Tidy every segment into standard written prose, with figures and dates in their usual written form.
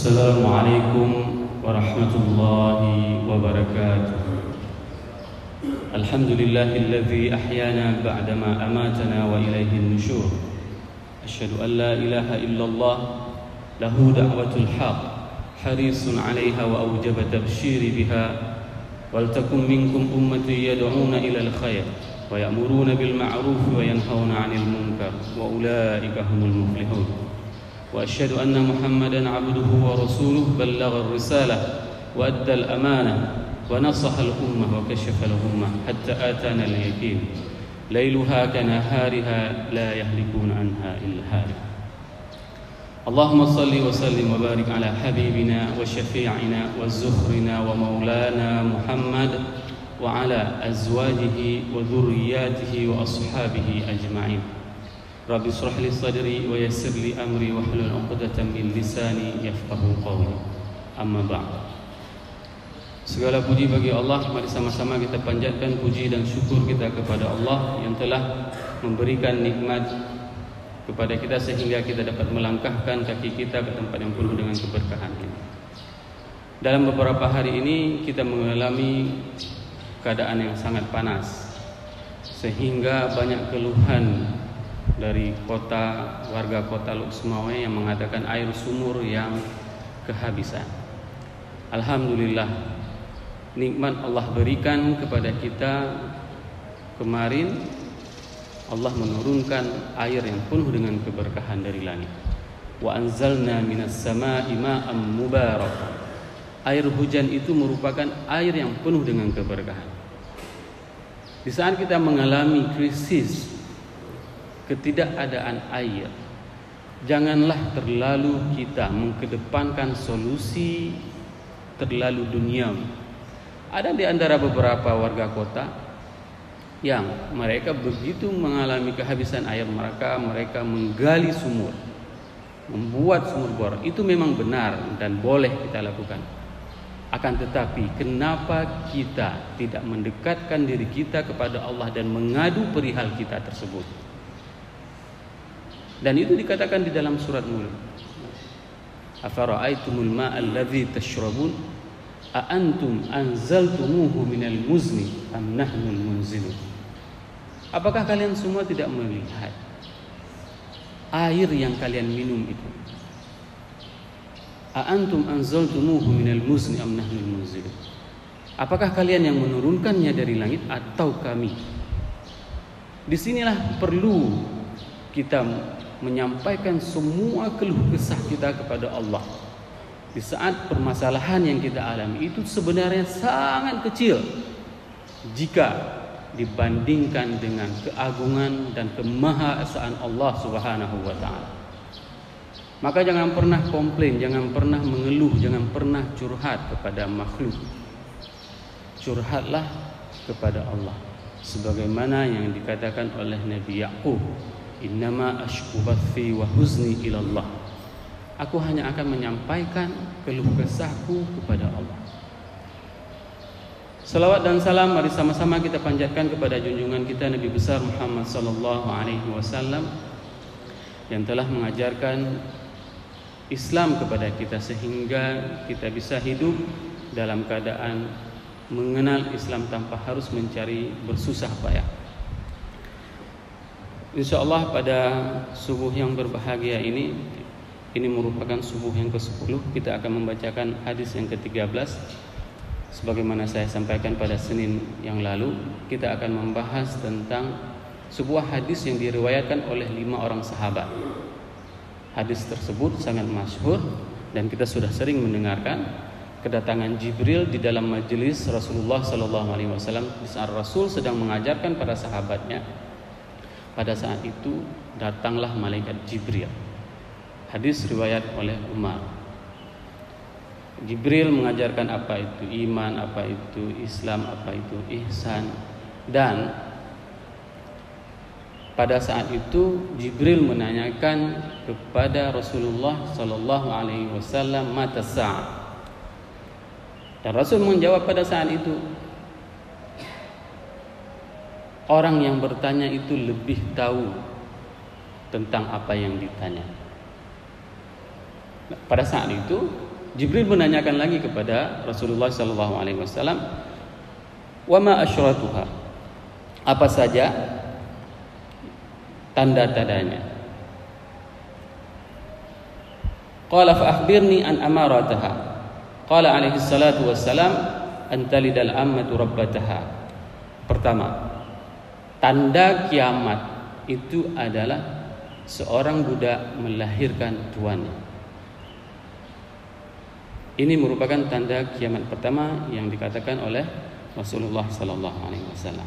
Assalamualaikum warahmatullahi wabarakatuh. Alhamdulillahilladzi ahyana ba'dama amatana wa ilaihin nusyur. Asyhadu an la ilaha illallah lahu da'watul haq harisun 'alaiha wa awjaba tabsyiri biha wal takum minkum ummati yad'una ilal khair wa ya'muruna bil ma'ruf wa yanhauna 'anil munkar wa ulaika humul muflihun. وأشهد أن محمدًا عبده ورسوله بلغ الرسالة وأدى الأمانة ونصح الأمة وكشف الغمة حتى آتانا اليقين ليلها كنهارها لا يهلكون عنها إلا هالك. اللهم صل وسلم وبارك على حبيبنا وشفيعنا وزهرنا ومولانا محمد وعلى أزواجه وذرياته وأصحابه أجمعين. Rabbi shrah li sadri wa yassir li amri wahlul 'uqdatam min lisani yafqahu qawli. Amma ba'd. Segala puji bagi Allah. Mari sama-sama kita panjatkan puji dan syukur kita kepada Allah yang telah memberikan nikmat kepada kita sehingga kita dapat melangkahkan kaki kita ke tempat yang penuh dengan keberkahan ini. Dalam beberapa hari ini kita mengalami keadaan yang sangat panas sehingga banyak keluhan dari warga kota Luxmawe yang mengatakan air sumur yang kehabisan. Alhamdulillah, nikmat Allah berikan kepada kita. Kemarin Allah menurunkan air yang penuh dengan keberkahan dari langit. Wa anzalna minas sama'i ma'am mubarak. Air hujan itu merupakan air yang penuh dengan keberkahan. Di saat kita mengalami krisis ketidakadaan air, janganlah terlalu kita mengedepankan solusi terlalu duniawi. Ada di antara beberapa warga kota yang mereka begitu mengalami kehabisan air, mereka menggali sumur, membuat sumur bor. Itu memang benar dan boleh kita lakukan. Akan tetapi kenapa kita tidak mendekatkan diri kita kepada Allah dan mengadu perihal kita tersebut? Dan itu dikatakan di dalam surat Mulk. Afara'aitumul ma'al ladzi tashrabun a antum anzaltumuhu minal muzni am nahnul munzilun. Apakah kalian semua tidak melihat air yang kalian minum itu? A antum anzaltumuhu minal muzni am nahnul munzilun. Apakah kalian yang menurunkannya dari langit atau kami? Disinilah perlu kita menyampaikan semua keluh kesah kita kepada Allah. Di saat permasalahan yang kita alami itu sebenarnya sangat kecil jika dibandingkan dengan keagungan dan kemahasaan Allah Subhanahu wa taala. Maka jangan pernah komplain, jangan pernah mengeluh, jangan pernah curhat kepada makhluk. Curhatlah kepada Allah sebagaimana yang dikatakan oleh Nabi Yaqub, innama ashku bathi wa huzni ilallah. Aku hanya akan menyampaikan keluh kesahku kepada Allah. Salawat dan salam mari sama-sama kita panjatkan kepada junjungan kita Nabi besar Muhammad sallallahu alaihi wasallam yang telah mengajarkan Islam kepada kita sehingga kita bisa hidup dalam keadaan mengenal Islam tanpa harus mencari bersusah payah. InsyaAllah pada subuh yang berbahagia ini merupakan subuh yang ke-10. Kita akan membacakan hadis yang ke-13. Sebagaimana saya sampaikan pada Senin yang lalu, kita akan membahas tentang sebuah hadis yang diriwayatkan oleh 5 orang sahabat. Hadis tersebut sangat masyhur dan kita sudah sering mendengarkan kedatangan Jibril di dalam majelis Rasulullah SAW di saat Rasul sedang mengajarkan para sahabatnya. Pada saat itu datanglah malaikat Jibril. Hadis riwayat oleh Umar. Jibril mengajarkan apa itu iman, apa itu Islam, apa itu ihsan. Dan pada saat itu Jibril menanyakan kepada Rasulullah sallallahu alaihi wasallam mata sa'ah. Dan Rasul menjawab pada saat itu, orang yang bertanya itu lebih tahu tentang apa yang ditanya. Pada saat itu Jibril menanyakan lagi kepada Rasulullah sallallahu alaihi wasallam, "Wa ma asyratuha?" Apa saja tanda-tandanya? Qala fa akhbirni an amarataha. Qala alaihi salatu wassalam, an talidal ammatu rabbataha. Pertama, tanda kiamat itu adalah seorang budak melahirkan tuannya. Ini merupakan tanda kiamat pertama yang dikatakan oleh Rasulullah sallallahu alaihi wasallam.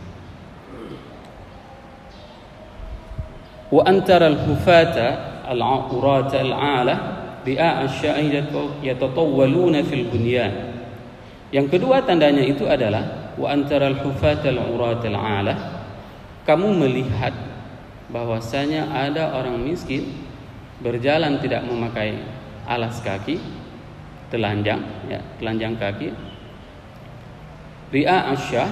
Wa antara al-hufata al-urata al-'ala ri'a asy-sya'ir yatatawwaluna fil bunyan. Yang kedua tandanya itu adalah wa antara al-hufata al-urata al-'ala, kamu melihat bahwasanya ada orang miskin berjalan tidak memakai alas kaki, telanjang kaki, ri'a asya,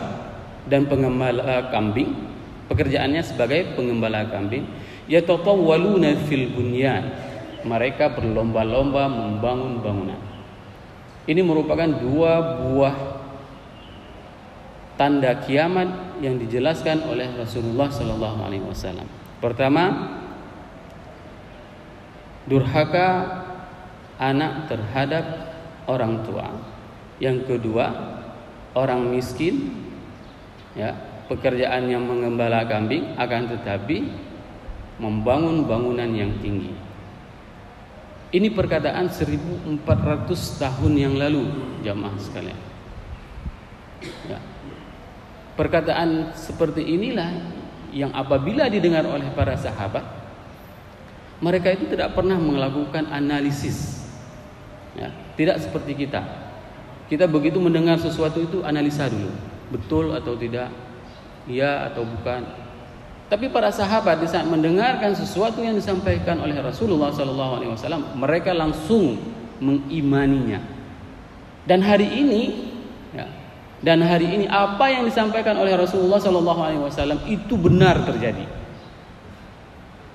dan pengembala kambing, pekerjaannya sebagai pengembala kambing, yatatawwaluna fil bunyan, mereka berlomba-lomba membangun bangunan. Ini merupakan dua buah tanda kiamat yang dijelaskan oleh Rasulullah sallallahu alaihi wasallam. Pertama, durhaka anak terhadap orang tua. Yang kedua, orang miskin pekerjaannya mengembala kambing, akan tetapi membangun bangunan yang tinggi. Ini perkataan 1400 tahun yang lalu, jamaah sekalian. Perkataan seperti inilah yang apabila didengar oleh para sahabat, mereka itu tidak pernah melakukan analisis. Tidak seperti kita. Kita begitu mendengar sesuatu itu analisa dulu, betul atau tidak, iya atau bukan. Tapi para sahabat di saat mendengarkan sesuatu yang disampaikan oleh Rasulullah SAW, mereka langsung mengimaninya. Dan hari ini apa yang disampaikan oleh Rasulullah SAW itu benar terjadi.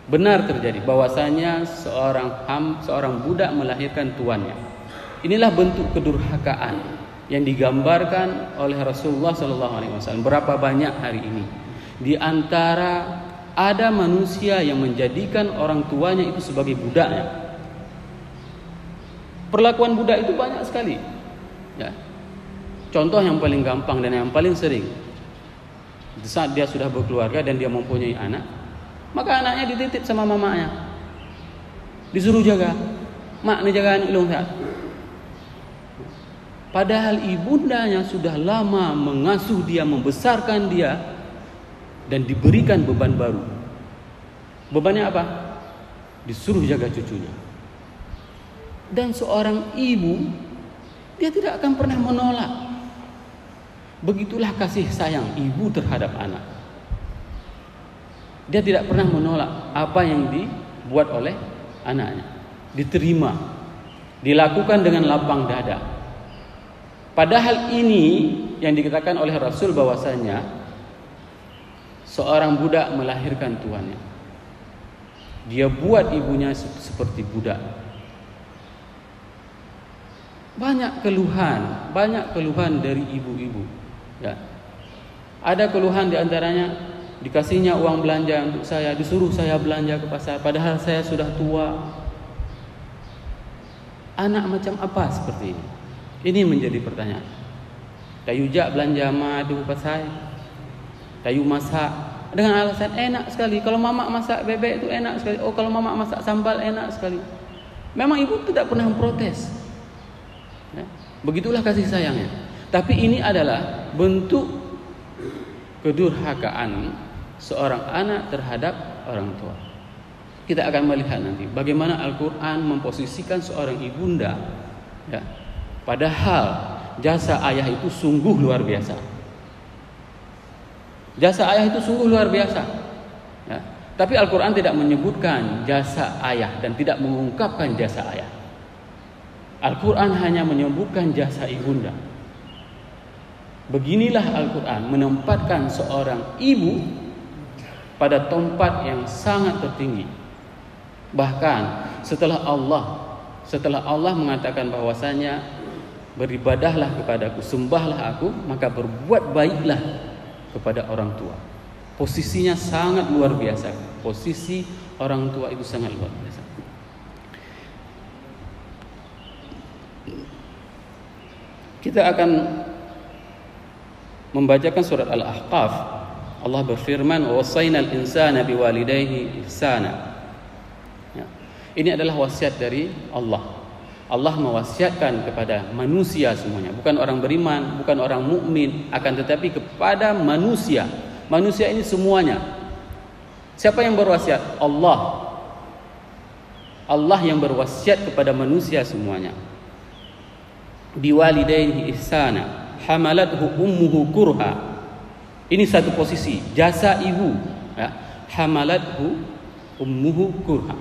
Benar terjadi bahwasanya seorang budak melahirkan tuannya. Inilah bentuk kedurhakaan yang digambarkan oleh Rasulullah SAW. Berapa banyak hari ini di antara ada manusia yang menjadikan orang tuanya itu sebagai budaknya. Perlakuan budak itu banyak sekali. Contoh yang paling gampang dan yang paling sering, saat dia sudah berkeluarga dan dia mempunyai anak, maka anaknya dititip sama mamanya, disuruh jaga, mak ni jaga anak ulung tak. Padahal ibundanya sudah lama mengasuh dia, membesarkan dia, dan diberikan beban baru. Bebannya apa? Disuruh jaga cucunya. Dan seorang ibu, dia tidak akan pernah menolak. Begitulah kasih sayang ibu terhadap anak. Dia tidak pernah menolak apa yang dibuat oleh anaknya. Diterima, dilakukan dengan lapang dada. Padahal ini yang dikatakan oleh Rasul bahwasanya seorang budak melahirkan tuannya. Dia buat ibunya seperti budak. Banyak keluhan dari ibu-ibu. Ada keluhan diantaranya, dikasihnya uang belanja untuk saya, disuruh saya belanja ke pasar, padahal saya sudah tua. Anak macam apa seperti ini? Ini menjadi pertanyaan. Tayu jak belanja madu pasai, tayu masak dengan alasan enak sekali. Kalau mama masak bebek itu enak sekali. Oh, kalau mama masak sambal enak sekali. Memang ibu tidak pernah memprotes. Begitulah kasih sayangnya. Tapi ini adalah bentuk kedurhakaan seorang anak terhadap orang tua. Kita akan melihat nanti bagaimana Al-Quran memposisikan seorang ibunda. Padahal jasa ayah itu sungguh luar biasa. Jasa ayah itu sungguh luar biasa. Tapi Al-Quran tidak menyebutkan jasa ayah dan tidak mengungkapkan jasa ayah. Al-Quran hanya menyebutkan jasa ibunda. Beginilah Al-Quran menempatkan seorang ibu pada tempat yang sangat tertinggi. Bahkan setelah Allah Setelah Allah mengatakan bahwasanya beribadahlah kepadaku, sembahlah aku, maka berbuat baiklah kepada orang tua. Posisinya sangat luar biasa. Posisi orang tua itu sangat luar biasa. Kita akan membacakan surat Al-Ahqaf. Allah berfirman, "Wa wasainal insana biwalidayhi ihsana." Ya. Ini adalah wasiat dari Allah. Allah mewasiatkan kepada manusia semuanya, bukan orang beriman, bukan orang mukmin, akan tetapi kepada manusia. Manusia ini semuanya. Siapa yang berwasiat? Allah. Allah yang berwasiat kepada manusia semuanya. Biwalidayhi ihsana, hamalathu ummuhu kurha. Ini satu posisi, jasa ibu, ya. Hamalathu ummuhu kurha,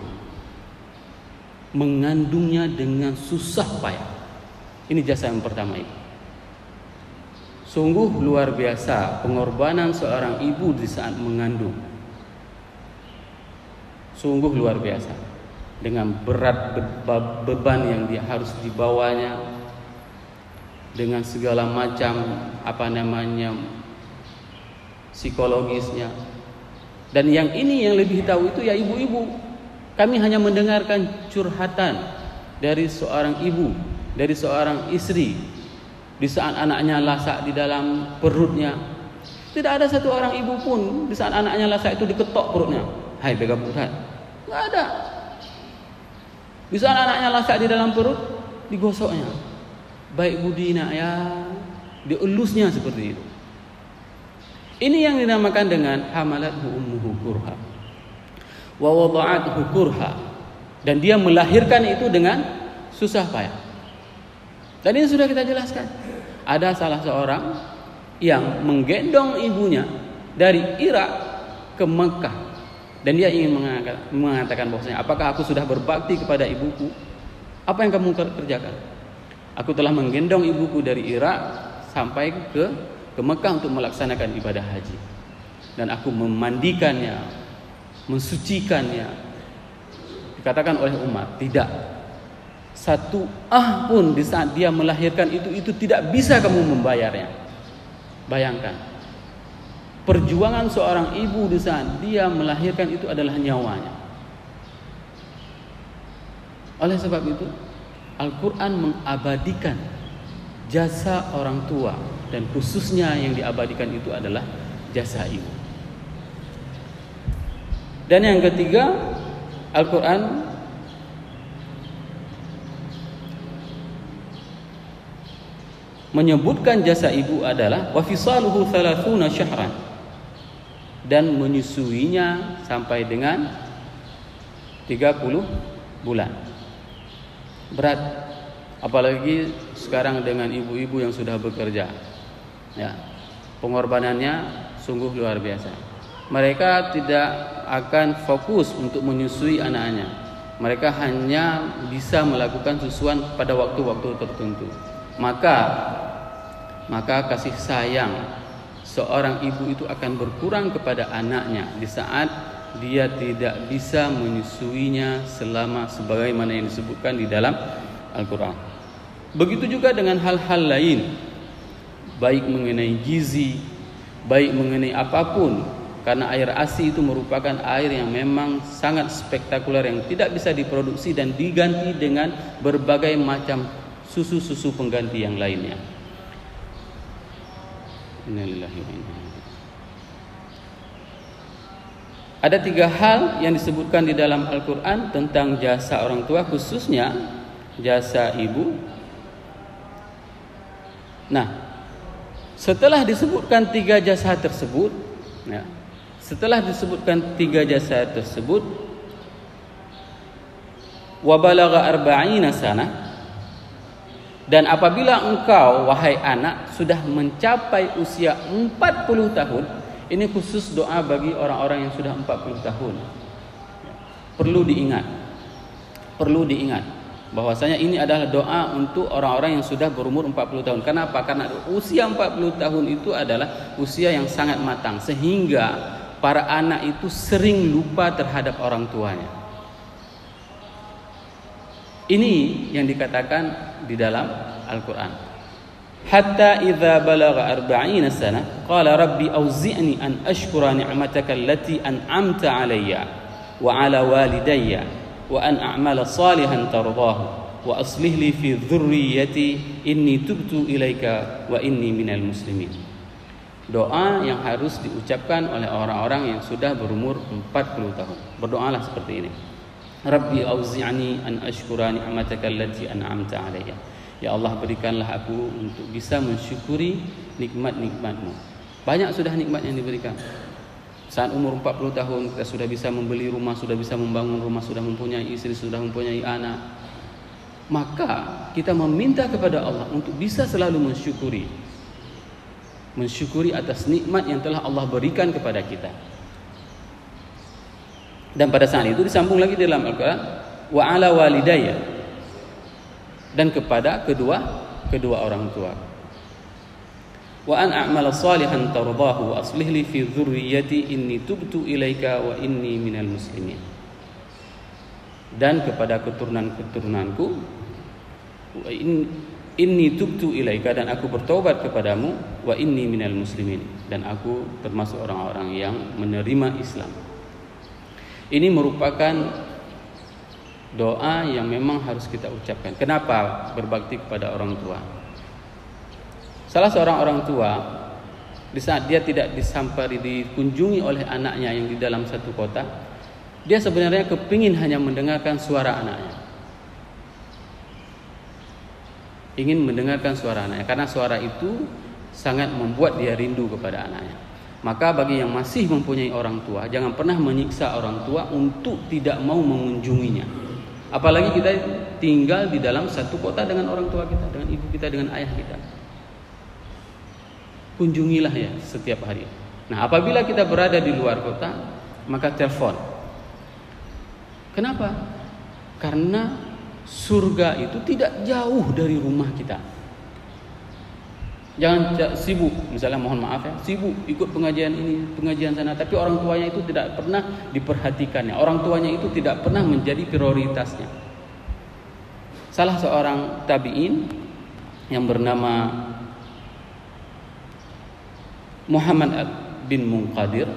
mengandungnya dengan susah payah. Ini jasa yang pertama itu. Sungguh luar biasa pengorbanan seorang ibu di saat mengandung. Sungguh luar biasa, dengan berat beban yang dia harus dibawanya, dengan segala macam psikologisnya. Dan yang ini yang lebih tahu itu ya ibu-ibu. Kami hanya mendengarkan curhatan dari seorang ibu, dari seorang istri di saat anaknya lasak di dalam perutnya. Tidak ada satu orang ibu pun di saat anaknya lasak itu diketok perutnya. Hai pegang perut. Tidak ada. Di saat anaknya lasak di dalam perut, digosoknya. Baik budi nak ya, dielusnya seperti itu. Ini yang dinamakan dengan hamalathu ummuhu kurha wa wada'athu kurha, dan dia melahirkan itu dengan susah payah. Dan ini sudah kita jelaskan. Ada salah seorang yang menggendong ibunya dari Irak ke Mekah, dan dia ingin mengatakan bahwasanya, apakah aku sudah berbakti kepada ibuku? Apa yang kamu kerjakan? Aku telah menggendong ibuku dari Irak sampai ke Mekah untuk melaksanakan ibadah haji, dan aku memandikannya, mensucikannya. Dikatakan oleh Umar, tidak satu pun di saat dia melahirkan itu tidak bisa kamu membayarnya. Bayangkan, perjuangan seorang ibu di saat dia melahirkan itu adalah nyawanya. Oleh sebab itu, Al-Quran mengabadikan jasa orang tua, dan khususnya yang diabadikan itu adalah jasa ibu. Dan yang ketiga, Al-Quran menyebutkan jasa ibu adalah wa fisaluhu 30 syahran, dan menyusuinya sampai dengan 30 bulan. Berat, apalagi sekarang dengan ibu-ibu yang sudah bekerja. Ya, pengorbanannya sungguh luar biasa. Mereka tidak akan fokus untuk menyusui anaknya. Mereka hanya bisa melakukan susuan pada waktu-waktu tertentu. Maka kasih sayang seorang ibu itu akan berkurang kepada anaknya di saat dia tidak bisa menyusuinya selama sebagaimana yang disebutkan di dalam Al-Quran. Begitu juga dengan hal-hal lain, baik mengenai gizi, baik mengenai apapun, karena air ASI itu merupakan air yang memang sangat spektakuler, yang tidak bisa diproduksi dan diganti dengan berbagai macam susu-susu pengganti yang lainnya. Innalillahi wa inna ilaihi. Ada 3 hal yang disebutkan di dalam Al-Quran tentang jasa orang tua, khususnya jasa ibu. Nah, setelah disebutkan 3 jasa tersebut, ya, wa balagha 40 sana, dan apabila engkau wahai anak sudah mencapai usia 40 tahun, ini khusus doa bagi orang-orang yang sudah 40 tahun. Perlu diingat bahwasanya ini adalah doa untuk orang-orang yang sudah berumur 40 tahun. Kenapa? Karena usia 40 tahun itu adalah usia yang sangat matang, sehingga para anak itu sering lupa terhadap orang tuanya. Ini yang dikatakan di dalam Al-Quran. Hatta idza balagha 40 sana qala rabbi auzi'ni an ashkura ni'mataka allati an'amta 'alayya wa 'ala walidayya wa an a'mala salihan tardahu wa aslih li fi dhurriyyati inni tubtu ilaika wa inni minal muslimin. Doa yang harus diucapkan oleh orang-orang yang sudah berumur 40 tahun. Berdoalah seperti ini. Rabbi auzi'ni an ashkura ni'mataka allati an'amta 'alayya. Ya Allah, berikanlah aku untuk bisa mensyukuri nikmat-nikmat-Mu. Banyak sudah nikmat yang diberikan. Saat umur 40 tahun kita sudah bisa membeli rumah, sudah bisa membangun rumah, sudah mempunyai istri, sudah mempunyai anak. Maka kita meminta kepada Allah untuk bisa selalu mensyukuri atas nikmat yang telah Allah berikan kepada kita. Dan pada saat itu disambung lagi dalam Al-Quran, wa ala walidayya, dan kepada kedua orang tua. Wa an a'mala salihan tardahu wa aslih li fi dhurriyyati inni tubtu ilaika wa inni minal muslimin. Dan kepada keturunan-keturunanku, wa inni tubtu ilaika, dan aku bertobat kepadamu, wa inni minal muslimin, dan aku termasuk orang-orang yang menerima Islam. Ini merupakan doa yang memang harus kita ucapkan. Kenapa berbakti kepada orang tua? Salah seorang orang tua, di saat dia tidak dikunjungi oleh anaknya yang di dalam satu kota, dia sebenarnya kepingin hanya mendengarkan suara anaknya. Ingin mendengarkan suara anaknya, karena suara itu sangat membuat dia rindu kepada anaknya. Maka bagi yang masih mempunyai orang tua, jangan pernah menyiksa orang tua untuk tidak mau mengunjunginya. Apalagi kita tinggal di dalam satu kota dengan orang tua kita, dengan ibu kita, dengan ayah kita. Kunjungilah ya setiap hari. Nah, apabila kita berada di luar kota, maka telepon. Kenapa? Karena surga itu tidak jauh dari rumah kita. Jangan sibuk, misalnya mohon maaf ya, sibuk ikut pengajian ini, pengajian sana, tapi orang tuanya itu tidak pernah diperhatikannya. Orang tuanya itu tidak pernah menjadi prioritasnya. Salah seorang tabi'in yang bernama Muhammad bin Munqadir,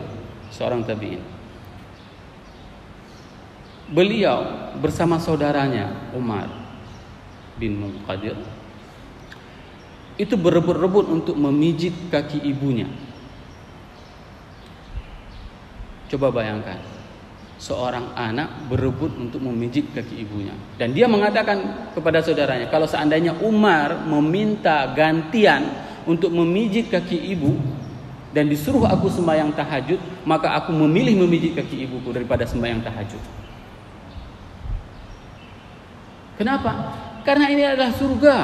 seorang tabi'in. Beliau bersama saudaranya Umar bin Munqadir itu berebut-rebut untuk memijit kaki ibunya. Coba bayangkan, seorang anak berebut untuk memijit kaki ibunya. Dan dia mengatakan kepada saudaranya, kalau seandainya Umar meminta gantian untuk memijit kaki ibu dan disuruh aku sembahyang tahajud, maka aku memilih memijit kaki ibuku daripada sembahyang tahajud. Kenapa? Karena ini adalah surga.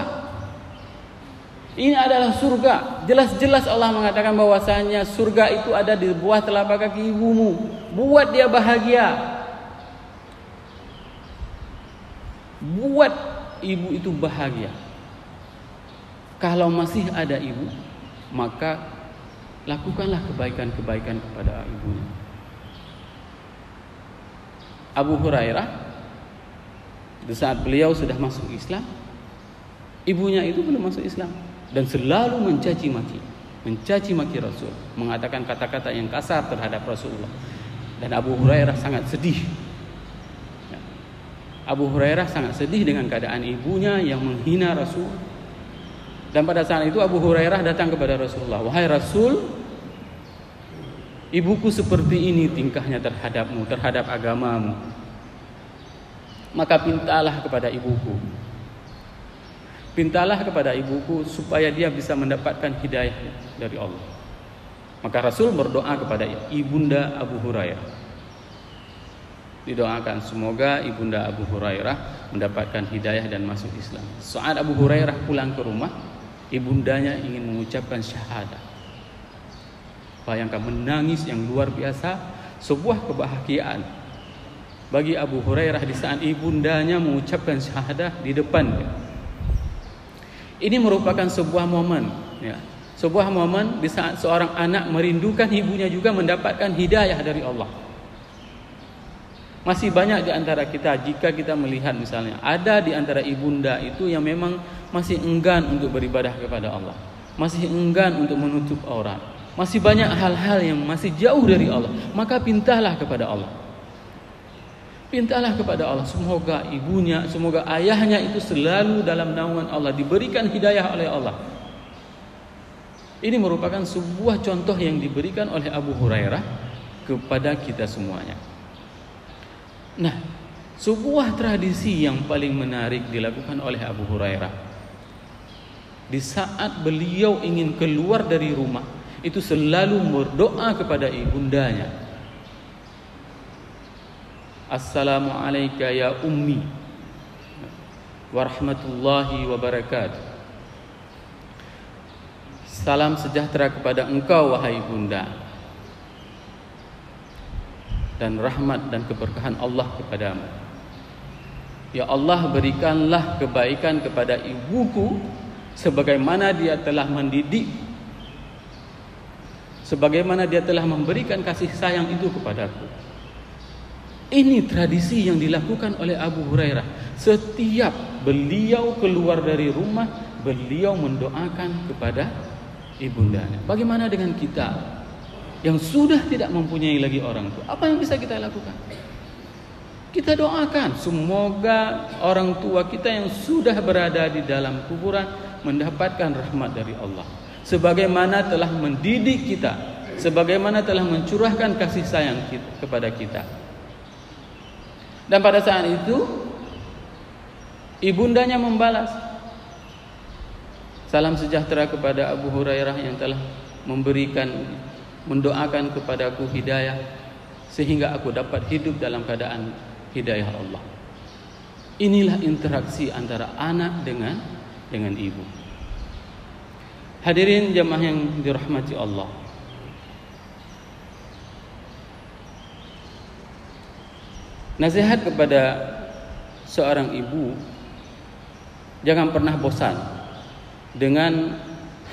Ini adalah surga. Jelas-jelas Allah mengatakan bahwasanya surga itu ada di bawah telapak kaki ibumu. Buat dia bahagia. Buat ibu itu bahagia. Kalau masih ada ibu, maka lakukanlah kebaikan-kebaikan kepada ibunya. Abu Hurairah, di saat beliau sudah masuk Islam, ibunya itu belum masuk Islam. Dan selalu mencaci maki Rasul, mengatakan kata-kata yang kasar terhadap Rasulullah. Dan Abu Hurairah sangat sedih. Abu Hurairah sangat sedih dengan keadaan ibunya yang menghina Rasul. Dan pada saat itu Abu Hurairah datang kepada Rasulullah, wahai Rasul, ibuku seperti ini tingkahnya terhadapmu, terhadap agamamu. Maka pintalah kepada ibuku. Pintalah kepada ibuku supaya dia bisa mendapatkan hidayah dari Allah. Maka Rasul berdoa kepada ibunda Abu Hurairah. Didoakan semoga ibunda Abu Hurairah mendapatkan hidayah dan masuk Islam. Saat Abu Hurairah pulang ke rumah, ibundanya ingin mengucapkan syahadah. Bayangkan, menangis yang luar biasa, sebuah kebahagiaan bagi Abu Hurairah di saat ibundanya mengucapkan syahadah di depannya. Ini merupakan sebuah momen, ya. Sebuah momen di saat seorang anak merindukan ibunya juga mendapatkan hidayah dari Allah. Masih banyak di antara kita, jika kita melihat misalnya ada di antara ibunda itu yang memang masih enggan untuk beribadah kepada Allah, masih enggan untuk menutup aurat, masih banyak hal-hal yang masih jauh dari Allah, maka pintalah kepada Allah. Pintalah kepada Allah, semoga ibunya, semoga ayahnya itu selalu dalam naungan Allah, diberikan hidayah oleh Allah. Ini merupakan sebuah contoh yang diberikan oleh Abu Hurairah kepada kita semuanya. Nah, sebuah tradisi yang paling menarik dilakukan oleh Abu Hurairah. Di saat beliau ingin keluar dari rumah, itu selalu berdoa kepada ibundanya. Assalamu alayka ya ummi warahmatullahi wabarakatuh. Salam sejahtera kepada engkau wahai ibunda, dan rahmat dan keberkahan Allah kepadamu. Ya Allah, berikanlah kebaikan kepada ibuku sebagaimana dia telah mendidik, sebagaimana dia telah memberikan kasih sayang itu kepadaku. Ini tradisi yang dilakukan oleh Abu Hurairah. Setiap beliau keluar dari rumah, beliau mendoakan kepada ibundanya. Bagaimana dengan kita yang sudah tidak mempunyai lagi orang tua? Apa yang bisa kita lakukan? Kita doakan semoga orang tua kita yang sudah berada di dalam kuburan mendapatkan rahmat dari Allah, sebagaimana telah mendidik kita, sebagaimana telah mencurahkan kasih sayang kepada kita. Dan pada saat itu ibundanya membalas, salam sejahtera kepada Abu Hurairah yang telah mendoakan kepadaku hidayah sehingga aku dapat hidup dalam keadaan hidayah Allah. Inilah interaksi antara anak dengan ibu. Hadirin jamaah yang dirahmati Allah, nasihat kepada seorang ibu, jangan pernah bosan dengan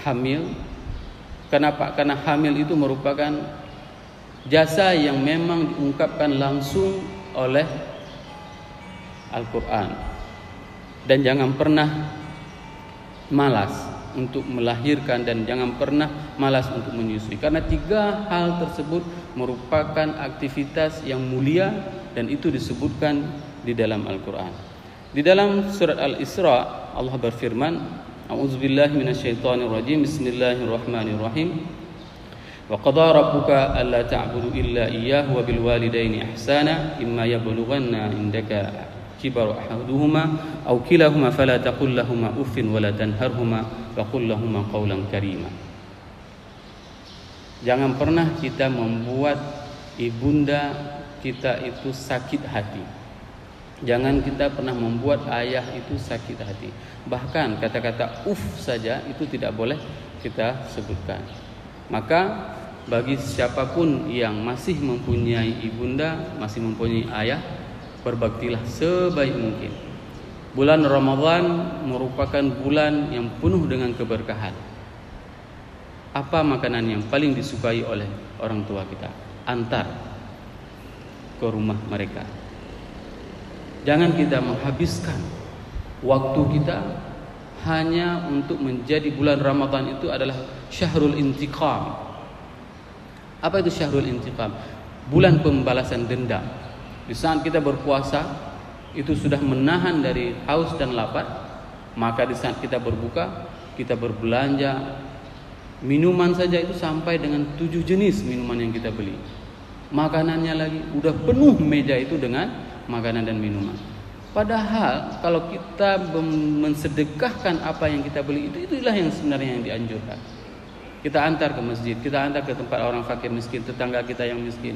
hamil. Kenapa? Karena hamil itu merupakan jasa yang memang diungkapkan langsung oleh Al-Quran. Dan jangan pernah malas untuk melahirkan, dan jangan pernah malas untuk menyusui. Karena 3 hal tersebut merupakan aktivitas yang mulia, dan itu disebutkan di dalam Al-Quran. Di dalam surat Al-Isra Allah berfirman, A'udzubillahi minasyaitonirrajim. Bismillahirrahmanirrahim. Wa qadha rabbuka alla ta'budu illa iyyahu wa bil walidaini ihsana imma yablughanna indaka kibara ahaduhuma aw kilahuma fala taqul lahumu uffin wa la tanharhuma wa qul lahumu qawlan karima. Jangan pernah kita membuat ibunda kita itu sakit hati. Jangan kita pernah membuat ayah itu sakit hati. Bahkan kata-kata uf saja itu tidak boleh kita sebutkan. Maka bagi siapapun yang masih mempunyai ibunda, masih mempunyai ayah, berbaktilah sebaik mungkin. Bulan Ramadan merupakan bulan yang penuh dengan keberkahan. Apa makanan yang paling disukai oleh orang tua kita? Antar ke rumah mereka. Jangan kita menghabiskan waktu kita hanya untuk menjadi bulan Ramadan itu adalah syahrul intiqam. Apa itu syahrul intiqam? Bulan pembalasan dendam. Di saat kita berpuasa itu sudah menahan dari haus dan lapar, maka di saat kita berbuka, kita berbelanja minuman saja itu sampai dengan 7 jenis minuman yang kita beli. Makanannya lagi udah penuh meja itu dengan makanan dan minuman. Padahal kalau kita mensedekahkan apa yang kita beli itulah yang sebenarnya yang dianjurkan. Kita antar ke masjid, kita antar ke tempat orang fakir miskin, tetangga kita yang miskin.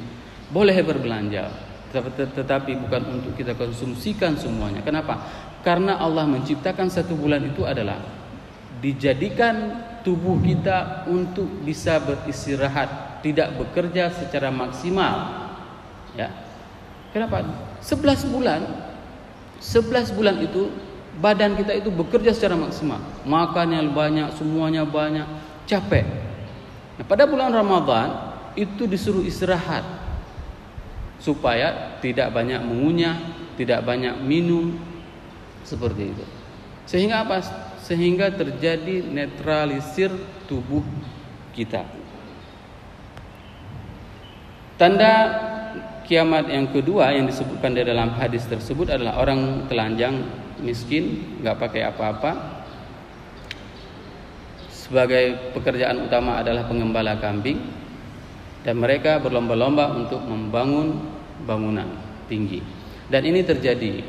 Boleh berbelanja, tetapi bukan untuk kita konsumsikan semuanya. Kenapa? Karena Allah menciptakan 1 bulan itu adalah dijadikan tubuh kita untuk bisa beristirahat, tidak bekerja secara maksimal. Ya. Kenapa? 11 bulan itu badan kita itu bekerja secara maksimal. Makannya banyak, semuanya banyak, capek. Nah, pada bulan Ramadan itu disuruh istirahat. supaya tidak banyak mengunyah, tidak banyak minum, seperti itu. Sehingga apa? Sehingga terjadi netralisir tubuh kita. Tanda kiamat yang kedua yang disebutkan di dalam hadis tersebut adalah orang telanjang, miskin, nggak pakai apa-apa. Sebagai pekerjaan utama adalah pengembala kambing, dan mereka berlomba-lomba untuk membangun bangunan tinggi. Dan ini terjadi,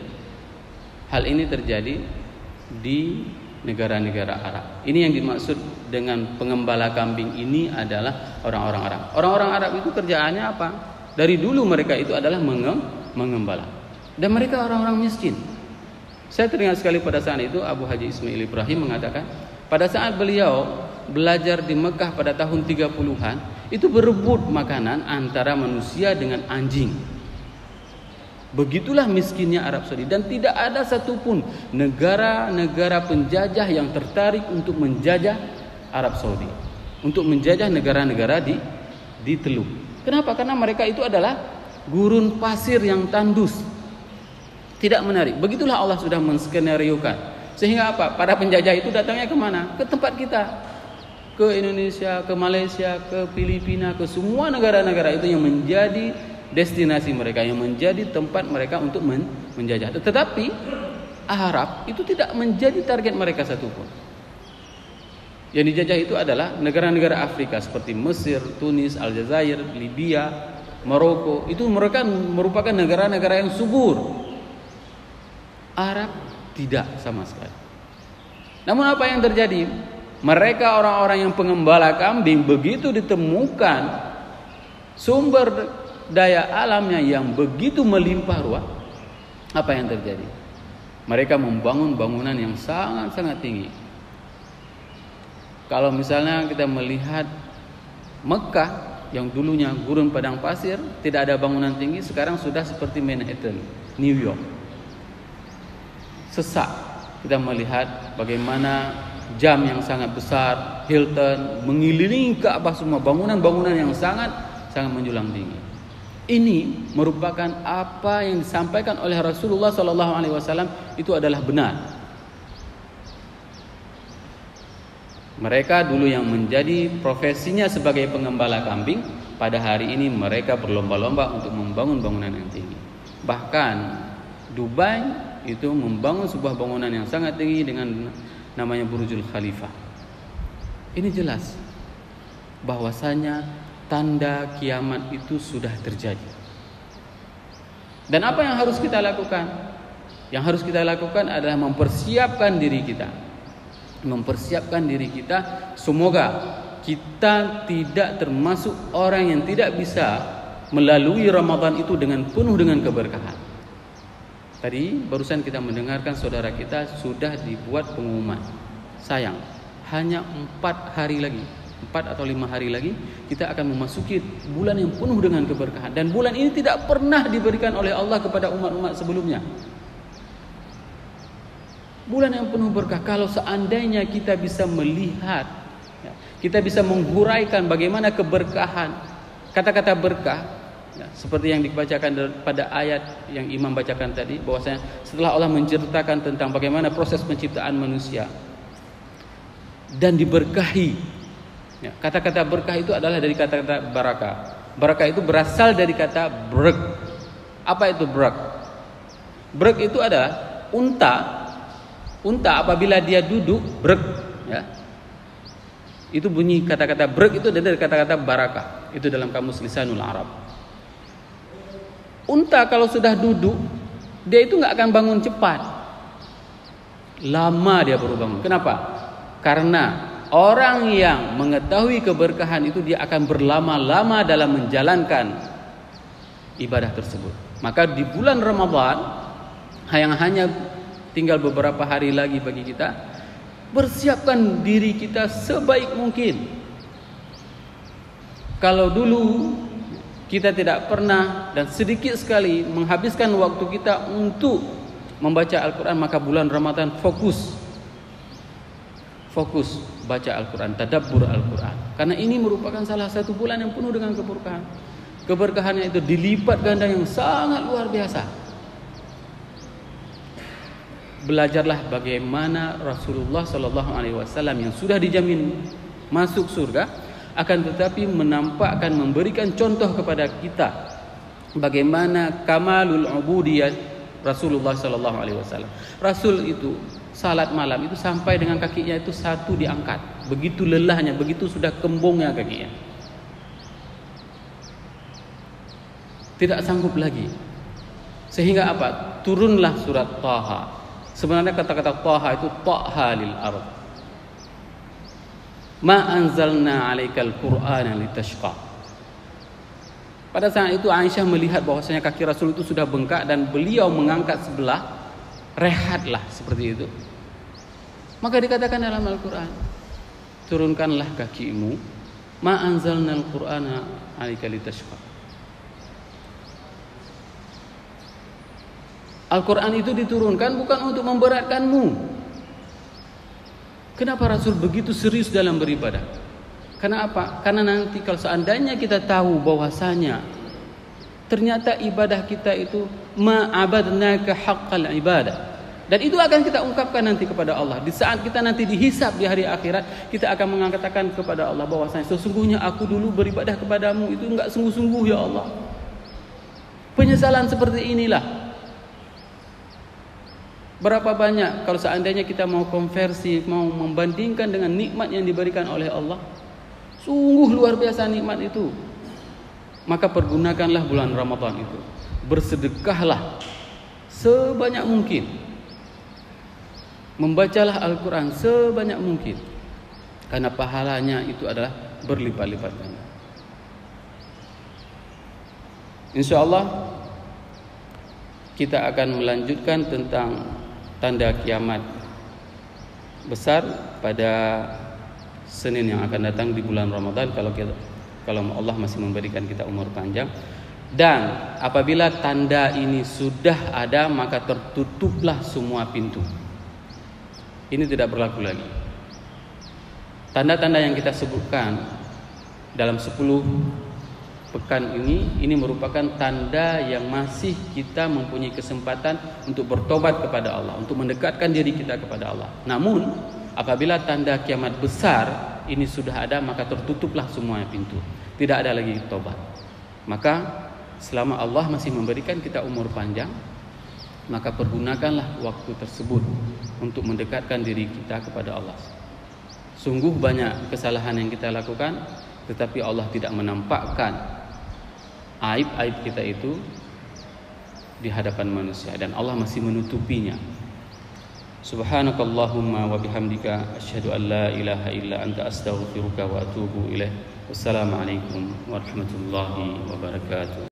hal ini terjadi di negara-negara Arab. Ini yang dimaksud dengan pengembala kambing ini adalah orang-orang Arab. Orang-orang Arab itu kerjaannya apa? Dari dulu mereka itu adalah mengembala. Dan mereka orang-orang miskin. Saya teringat sekali pada saat itu Abu Haji Ismail Ibrahim mengatakan, pada saat beliau belajar di Mekah pada tahun 30-an, itu berebut makanan antara manusia dengan anjing. Begitulah miskinnya Arab Saudi, dan tidak ada satupun negara-negara penjajah yang tertarik untuk menjajah Arab Saudi, untuk menjajah negara-negara di Teluk. Kenapa? Karena mereka itu adalah gurun pasir yang tandus, tidak menarik. Begitulah Allah sudah menskenariokan. Sehingga apa? Para penjajah itu datangnya kemana? Ke tempat kita, ke Indonesia, ke Malaysia, ke Filipina, ke semua negara-negara itu yang menjadi destinasi mereka, yang menjadi tempat mereka untuk menjajah. Tetapi Arab itu tidak menjadi target mereka satupun. Yang dijajah itu adalah negara-negara Afrika seperti Mesir, Tunis, Aljazair, Libya, Maroko. Itu mereka merupakan negara-negara yang subur. Arab tidak sama sekali. Namun apa yang terjadi? Mereka orang-orang yang pengembala kambing, begitu ditemukan sumber daya alamnya yang begitu melimpah ruah, apa yang terjadi? Mereka membangun bangunan yang sangat-sangat tinggi. Kalau misalnya kita melihat Mekah yang dulunya gurun padang pasir, tidak ada bangunan tinggi, sekarang sudah seperti Manhattan, New York. Sesak. Kita melihat bagaimana jam yang sangat besar, Hilton, mengelilingi Ka'bah, semua bangunan-bangunan yang sangat menjulang tinggi. Ini merupakan apa yang disampaikan oleh Rasulullah SAW itu adalah benar. Mereka dulu yang menjadi profesinya sebagai pengembala kambing, pada hari ini mereka berlomba-lomba untuk membangun bangunan yang tinggi. Bahkan Dubai itu membangun sebuah bangunan yang sangat tinggi dengan namanya Burjul Khalifah. Ini jelas bahwasanya tanda kiamat itu sudah terjadi. Dan apa yang harus kita lakukan? Yang harus kita lakukan adalah mempersiapkan diri kita. Mempersiapkan diri kita, semoga kita tidak termasuk orang yang tidak bisa melalui Ramadan itu dengan penuh dengan keberkahan. Tadi barusan kita mendengarkan saudara kita sudah dibuat pengumuman. Sayang, hanya 4 hari lagi, 4 atau 5 hari lagi kita akan memasuki bulan yang penuh dengan keberkahan. Dan bulan ini tidak pernah diberikan oleh Allah kepada umat-umat sebelumnya. Bulan yang penuh berkah. Kalau seandainya kita bisa melihat, kita bisa menghuraikan bagaimana keberkahan, kata-kata berkah, seperti yang dibacakan pada ayat yang Imam bacakan tadi, bahwasanya setelah Allah menceritakan tentang bagaimana proses penciptaan manusia dan diberkahi. Kata-kata berkah itu adalah dari kata-kata barakah. Barakah itu berasal dari kata brek. Apa itu brek? Brek itu adalah unta apabila dia duduk brek, ya. Itu bunyi kata-kata brek itu dari kata-kata barakah. Itu dalam kamus Lisanul Arab. Unta kalau sudah duduk, dia itu nggak akan bangun cepat. Lama dia baru bangun. Kenapa? Karena orang yang mengetahui keberkahan itu dia akan berlama-lama dalam menjalankan ibadah tersebut. Maka di bulan Ramadan yang hanya tinggal beberapa hari lagi bagi kita, persiapkan diri kita sebaik mungkin. Kalau dulu kita tidak pernah dan sedikit sekali menghabiskan waktu kita untuk membaca Al-Quran, maka bulan Ramadan fokus baca Al-Quran, tadabbur Al-Quran. Karena ini merupakan salah satu bulan yang penuh dengan keberkahan. Keberkahannya itu dilipat ganda yang sangat luar biasa. Belajarlah bagaimana Rasulullah Sallallahu Alaihi Wasallam yang sudah dijamin masuk surga, akan tetapi menampakkan, memberikan contoh kepada kita bagaimana kamalul ubudiyah Rasulullah Sallallahu Alaihi Wasallam. Rasul itu salat malam itu sampai dengan kakinya itu satu diangkat, begitu lelahnya, begitu sudah kembungnya kakinya. Tidak sanggup lagi. Sehingga apa? Turunlah surat Taha. Sebenarnya kata-kata Taha itu Taha lil ard. Ma anzalna 'alaikal Qur'ana litashqa. Pada saat itu Aisyah melihat bahwasanya kaki Rasul itu sudah bengkak dan beliau mengangkat sebelah, rehatlah seperti itu. Maka dikatakan dalam Al-Qur'an, turunkanlah kakimu, ma anzalnal Qur'ana 'alaika litashqa. Al-Quran itu diturunkan bukan untuk memberatkanmu. Kenapa Rasul begitu serius dalam beribadah? Karena apa? Karena nanti kalau seandainya kita tahu bahwasanya ternyata ibadah kita itu ma'abadnaka haqqal ibadah, dan itu akan kita ungkapkan nanti kepada Allah. Di saat kita nanti dihisab di hari akhirat, kita akan mengatakan kepada Allah bahwasanya sesungguhnya aku dulu beribadah kepadamu itu enggak sungguh-sungguh ya Allah. Penyesalan seperti inilah. Berapa banyak kalau seandainya kita mau konversi, mau membandingkan dengan nikmat yang diberikan oleh Allah, sungguh luar biasa nikmat itu. Maka pergunakanlah bulan Ramadan itu, bersedekahlah sebanyak mungkin, membacalah Al-Quran sebanyak mungkin, karena pahalanya itu adalah berlipat-lipat ganda. InsyaAllah kita akan melanjutkan tentang tanda kiamat besar pada Senin yang akan datang di bulan Ramadan, kalau Allah masih memberikan kita umur panjang. Dan apabila tanda ini sudah ada, maka tertutuplah semua pintu. Ini tidak berlaku lagi. Tanda-tanda yang kita sebutkan dalam 10 pekan ini merupakan tanda yang masih kita mempunyai kesempatan untuk bertobat kepada Allah, untuk mendekatkan diri kita kepada Allah. Namun apabila tanda kiamat besar ini sudah ada, maka tertutuplah semua pintu, tidak ada lagi tobat. Maka selama Allah masih memberikan kita umur panjang, maka pergunakanlah waktu tersebut untuk mendekatkan diri kita kepada Allah. Sungguh banyak kesalahan yang kita lakukan, tetapi Allah tidak menampakkan aib-aib kita itu di hadapan manusia, dan Allah masih menutupinya. Subhanakallahumma wa bihamdika asyhadu an la ilaha illa anta astaghfiruka wa atubu ilaik. Wassalamualaikum warahmatullahi wabarakatuh.